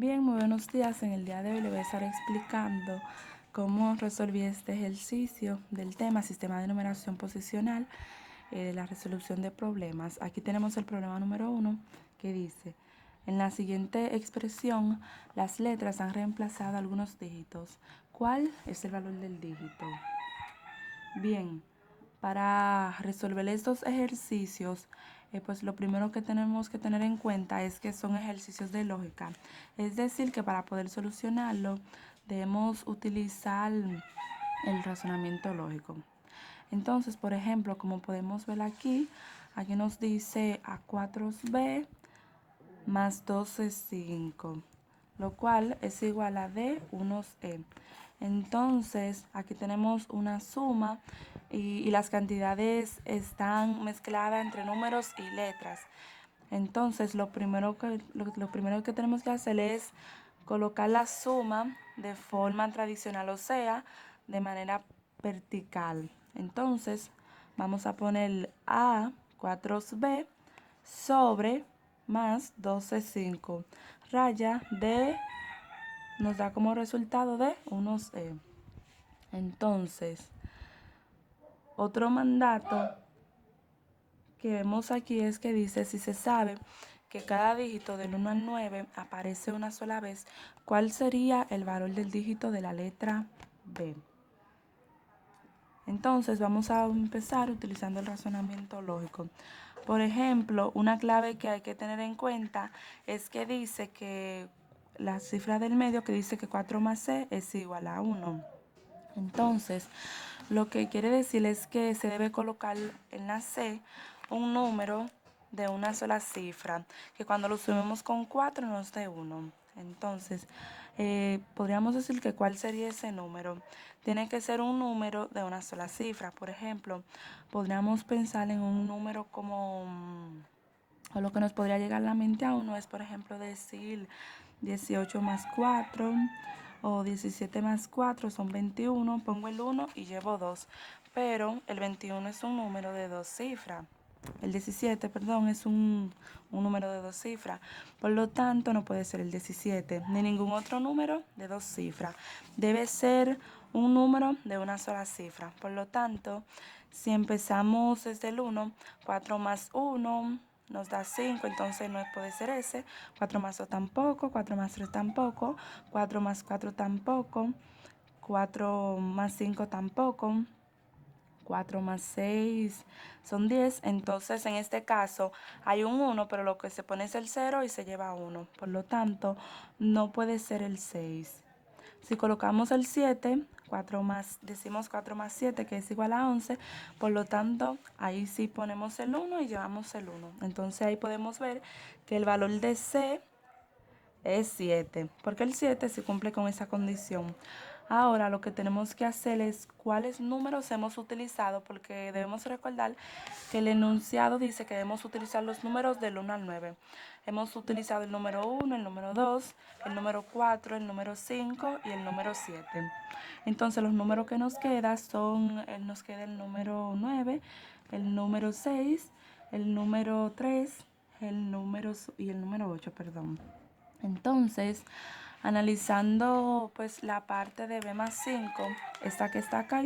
Bien, muy buenos días. En el día de hoy le voy a estar explicando cómo resolví este ejercicio del tema Sistema de Numeración Posicional de la resolución de problemas. Aquí tenemos el problema número 1 que dice: en la siguiente expresión, las letras han reemplazado algunos dígitos. ¿Cuál es el valor del dígito? Bien, para resolver estos ejercicios, pues lo primero que tenemos que tener en cuenta es que son ejercicios de lógica. Es decir, que para poder solucionarlo debemos utilizar el razonamiento lógico. Entonces, por ejemplo, como podemos ver aquí nos dice A4B más 12,5, lo cual es igual a D1E. Entonces, aquí tenemos una suma y las cantidades están mezcladas entre números y letras. Entonces, lo primero que tenemos que hacer es colocar la suma de forma tradicional, o sea, de manera vertical. Entonces, vamos a poner A4B sobre más 12,5. Raya de nos da como resultado de unos E. Entonces, otro mandato que vemos aquí es que dice: si se sabe que cada dígito del 1 al 9 aparece una sola vez, ¿cuál sería el valor del dígito de la letra B? Entonces vamos a empezar utilizando el razonamiento lógico. Por ejemplo, una clave que hay que tener en cuenta es que dice que la cifra del medio, que dice que 4 más C es igual a 1. Entonces, lo que quiere decir es que se debe colocar en la C un número de una sola cifra, que cuando lo sumemos con 4 nos dé 1. Entonces, podríamos decir que ¿cuál sería ese número? Tiene que ser un número de una sola cifra. Por ejemplo, podríamos pensar en un número como, o lo que nos podría llegar a la mente a uno es, por ejemplo, decir 18 más 4 o 17 más 4 son 21, pongo el 1 y llevo 2, pero el 21 es un número de dos cifras. El 17, perdón, es un número de dos cifras. Por lo tanto, no puede ser el 17 ni ningún otro número de dos cifras. Debe ser un número de una sola cifra. Por lo tanto, si empezamos desde el 1, 4 más 1 nos da 5, entonces no puede ser ese. 4 más 2 tampoco, 4 más 3 tampoco, 4 más 4 tampoco, 4 más 5 tampoco. 4 más 6 son 10. Entonces, en este caso, hay un 1, pero lo que se pone es el 0 y se lleva 1. Por lo tanto, no puede ser el 6. Si colocamos el 7, decimos 4 más 7, que es igual a 11. Por lo tanto, ahí sí ponemos el 1 y llevamos el 1. Entonces, ahí podemos ver que el valor de C es 7, porque el 7 sí cumple con esa condición. Ahora lo que tenemos que hacer es cuáles números hemos utilizado, porque debemos recordar que el enunciado dice que debemos utilizar los números del 1 al 9. Hemos utilizado el número 1, el número 2, el número 4, el número 5 y el número 7. Entonces los números que nos queda nos queda el número 9, el número 6, el número 3, y el número 8, perdón. Entonces, analizando pues la parte de B más 5, esta que está acá,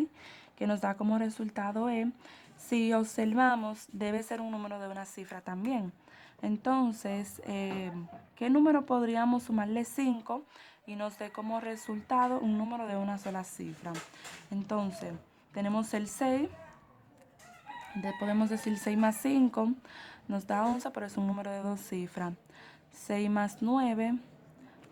que nos da como resultado E, si observamos, debe ser un número de una cifra también. Entonces, ¿qué número podríamos sumarle 5 y nos dé como resultado un número de una sola cifra? Entonces, tenemos el 6, podemos decir 6 más 5, nos da 11, pero es un número de dos cifras. 6 más 9,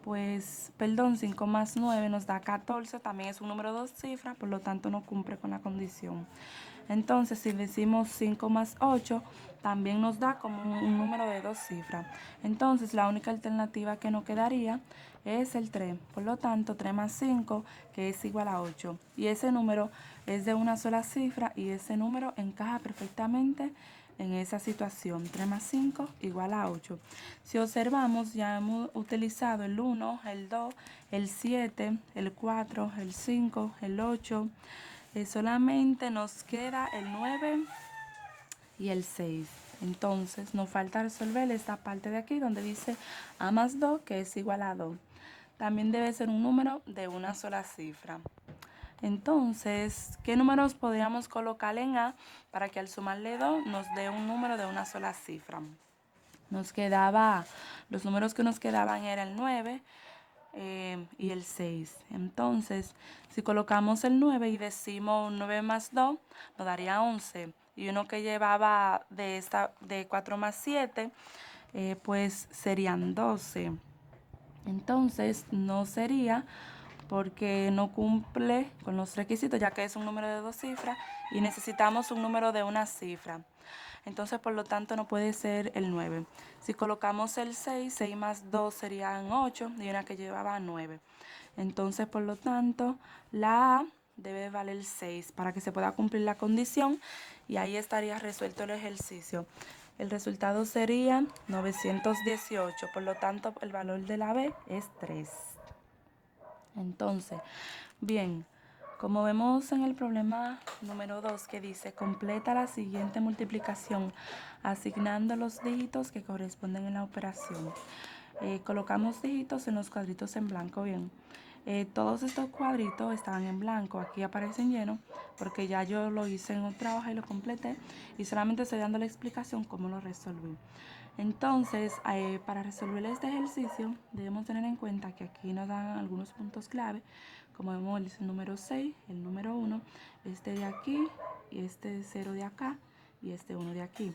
pues, perdón, 5 más 9 nos da 14, también es un número de dos cifras, por lo tanto no cumple con la condición. Entonces, si decimos 5 más 8, también nos da como un número de dos cifras. Entonces, la única alternativa que nos quedaría es el 3. Por lo tanto, 3 más 5, que es igual a 8. Y ese número es de una sola cifra y ese número encaja perfectamente en esa situación. 3 más 5 igual a 8. Si observamos, ya hemos utilizado el 1, el 2, el 7, el 4, el 5, el 8. Solamente nos queda el 9 y el 6. Entonces nos falta resolver esta parte de aquí donde dice a más 2 que es igual a 2. También debe ser un número de una sola cifra. Entonces, ¿qué números podríamos colocar en A para que al sumarle 2 nos dé un número de una sola cifra? Los números que nos quedaban eran el 9 y el 6. Entonces, si colocamos el 9 y decimos 9 más 2, nos daría 11. Y uno que llevaba de 4 más 7, pues serían 12. Entonces, no sería porque no cumple con los requisitos, ya que es un número de 2 cifras y necesitamos un número de una cifra. Entonces, por lo tanto, no puede ser el 9. Si colocamos el 6, 6 más 2 serían 8 y una que llevaba 9. Entonces, por lo tanto, la A debe valer 6 para que se pueda cumplir la condición y ahí estaría resuelto el ejercicio. El resultado sería 918, por lo tanto, el valor de la B es 3. Entonces, bien, como vemos en el problema número 2 que dice, completa la siguiente multiplicación asignando los dígitos que corresponden en la operación. Colocamos dígitos en los cuadritos en blanco, bien. Todos estos cuadritos estaban en blanco, aquí aparecen llenos porque ya yo lo hice en otra hoja y lo completé y solamente estoy dando la explicación cómo lo resolví. Entonces, para resolver este ejercicio debemos tener en cuenta que aquí nos dan algunos puntos clave, como vemos el número 6, el número 1, este de aquí y este 0 de acá y este 1 de aquí.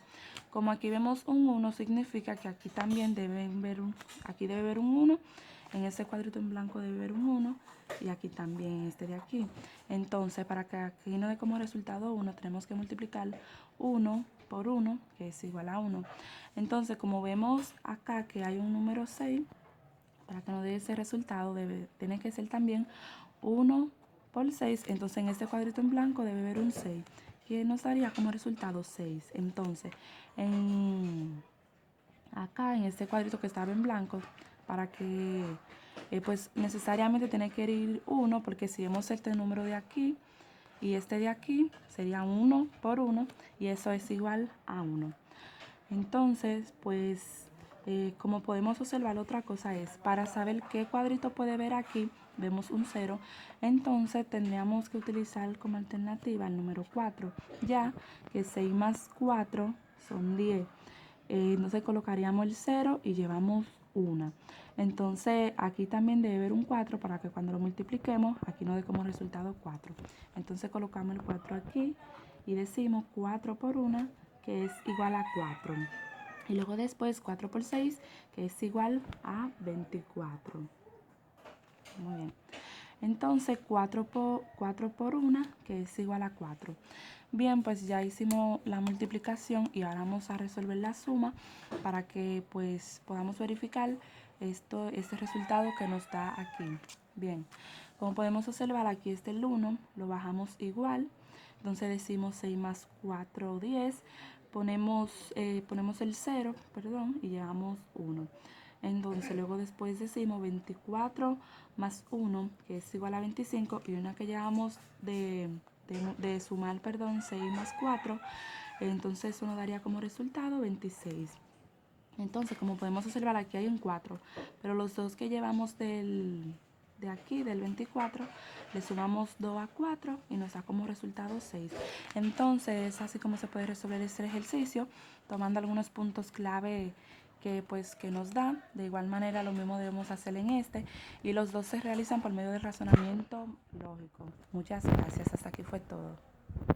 Como aquí vemos un 1, significa que aquí también debe haber un 1, en ese cuadrito en blanco debe haber un 1 y aquí también este de aquí. Entonces, para que aquí nos dé como resultado 1, tenemos que multiplicar 1 por 1, que es igual a 1. Entonces, como vemos acá que hay un número 6, para que nos dé ese resultado tiene que ser también 1 por 6. Entonces, en este cuadrito en blanco debe haber un 6, que nos daría como resultado 6. Entonces, acá en este cuadrito que estaba en blanco, para que pues necesariamente tiene que ir 1, porque si vemos este número de aquí y este de aquí, sería 1 por 1 y eso es igual a 1. Entonces, pues, como podemos observar, otra cosa es, para saber qué cuadrito puede ver aquí, vemos un 0, entonces tendríamos que utilizar como alternativa el número 4, ya que 6 más 4 son 10. Entonces colocaríamos el 0 y llevamos 1. Entonces aquí también debe haber un 4 para que cuando lo multipliquemos, aquí nos dé como resultado 4. Entonces colocamos el 4 aquí y decimos 4 por 1, que es igual a 4. Y luego después 4 por 6, que es igual a 24. Muy bien. Entonces 4 por 1, que es igual a 4. Bien, pues ya hicimos la multiplicación y ahora vamos a resolver la suma para que pues podamos verificar este resultado que nos da aquí. Bien, como podemos observar, aquí está el 1, lo bajamos igual. Entonces decimos 6 más 4, 10. Ponemos el 0, y llevamos 1. Entonces luego después decimos 24 más 1, que es igual a 25, y una que llevamos de sumar, 6 más 4, entonces eso nos daría como resultado 26. Entonces, como podemos observar, aquí hay un 4, pero los dos que llevamos de aquí, del 24, le sumamos 2 a 4 y nos da como resultado 6. Entonces, es así como se puede resolver este ejercicio, tomando algunos puntos clave que nos da. De igual manera, lo mismo debemos hacer en este, y los dos se realizan por medio del razonamiento lógico. Muchas gracias, hasta aquí fue todo.